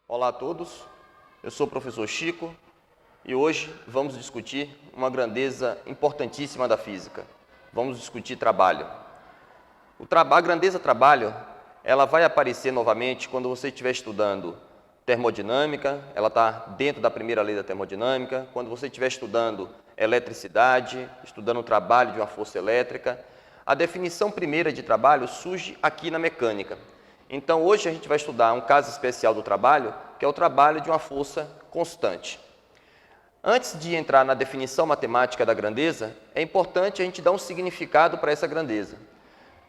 Olá a todos, eu sou o professor Chico e hoje vamos discutir uma grandeza importantíssima da física. Vamos discutir trabalho. A grandeza trabalho, ela vai aparecer novamente quando você estiver estudando termodinâmica, ela está dentro da primeira lei da termodinâmica, quando você estiver estudando eletricidade, estudando o trabalho de uma força elétrica. A definição primeira de trabalho surge aqui na mecânica. Então, hoje a gente vai estudar um caso especial do trabalho, que é o trabalho de uma força constante. Antes de entrar na definição matemática da grandeza, é importante a gente dar um significado para essa grandeza.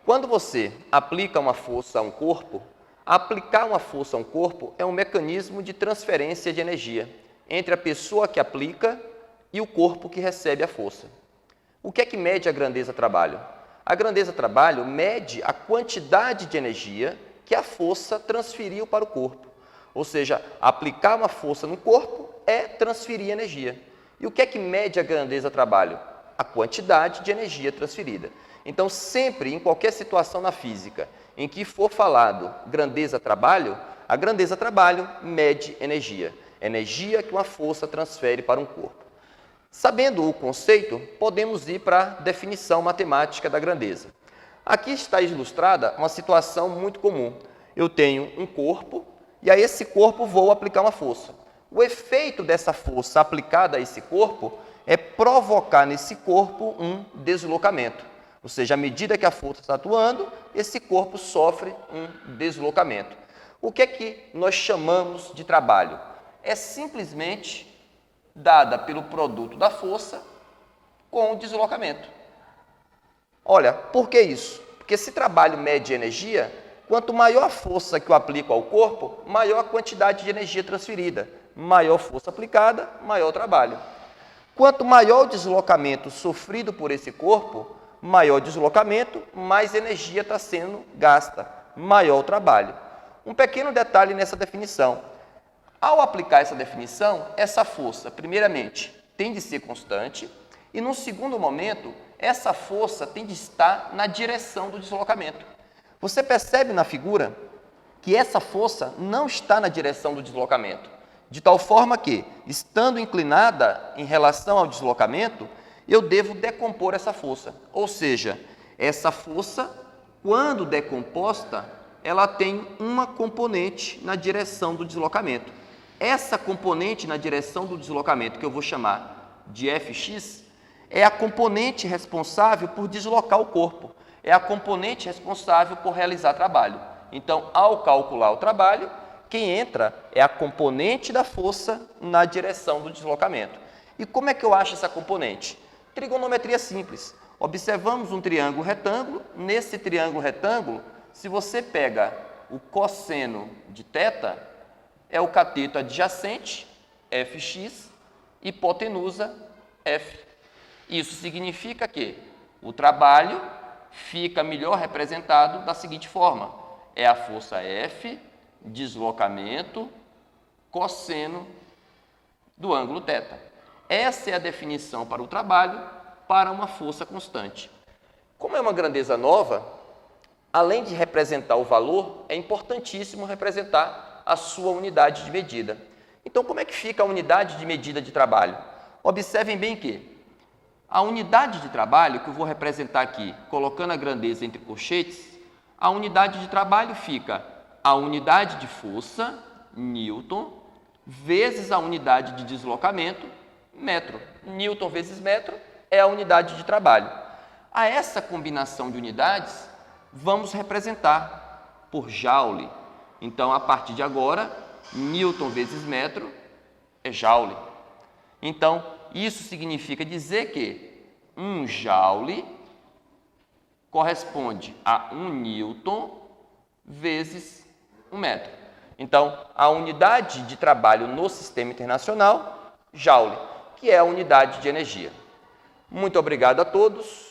Quando você aplica uma força a um corpo, aplicar uma força a um corpo é um mecanismo de transferência de energia entre a pessoa que aplica e o corpo que recebe a força. O que é que mede a grandeza trabalho? A grandeza trabalho mede a quantidade de energia que a força transferiu para o corpo. Ou seja, aplicar uma força no corpo é transferir energia. E o que é que mede a grandeza trabalho? A quantidade de energia transferida. Então, sempre, em qualquer situação na física em que for falado grandeza trabalho, a grandeza trabalho mede energia. Energia que uma força transfere para um corpo. Sabendo o conceito, podemos ir para a definição matemática da grandeza. Aqui está ilustrada uma situação muito comum. Eu tenho um corpo e a esse corpo vou aplicar uma força. O efeito dessa força aplicada a esse corpo é provocar nesse corpo um deslocamento. Ou seja, à medida que a força está atuando, esse corpo sofre um deslocamento. O que é que nós chamamos de trabalho? É simplesmente dada pelo produto da força com o deslocamento. Olha, por que isso? Porque se trabalho mede energia, quanto maior a força que eu aplico ao corpo, maior a quantidade de energia transferida. Maior força aplicada, maior trabalho. Quanto maior o deslocamento sofrido por esse corpo, maior deslocamento, mais energia está sendo gasta, maior o trabalho. Um pequeno detalhe nessa definição. Ao aplicar essa definição, essa força, primeiramente, tem de ser constante e, num segundo momento, essa força tem de estar na direção do deslocamento. Você percebe na figura que essa força não está na direção do deslocamento, de tal forma que, estando inclinada em relação ao deslocamento, eu devo decompor essa força. Ou seja, essa força, quando decomposta, ela tem uma componente na direção do deslocamento. Essa componente na direção do deslocamento, que eu vou chamar de Fx, é a componente responsável por deslocar o corpo, é a componente responsável por realizar trabalho. Então, ao calcular o trabalho, quem entra é a componente da força na direção do deslocamento. E como é que eu acho essa componente? Trigonometria simples. Observamos um triângulo retângulo. Nesse triângulo retângulo, se você pega o cosseno de θ, é o cateto adjacente, Fx, hipotenusa, F. Isso significa que o trabalho fica melhor representado da seguinte forma. É a força F, deslocamento, cosseno do ângulo θ. Essa é a definição para o trabalho para uma força constante. Como é uma grandeza nova, além de representar o valor, é importantíssimo representar a sua unidade de medida. Então, como é que fica a unidade de medida de trabalho? Observem bem que a unidade de trabalho, que eu vou representar aqui, colocando a grandeza entre colchetes, a unidade de trabalho fica a unidade de força, Newton, vezes a unidade de deslocamento, metro. Newton vezes metro é a unidade de trabalho. A essa combinação de unidades, vamos representar por Joule. Então, a partir de agora, Newton vezes metro é Joule. Então, isso significa dizer que 1 Joule corresponde a 1 Newton vezes 1 metro. Então, a unidade de trabalho no sistema internacional, Joule, que é a unidade de energia. Muito obrigado a todos.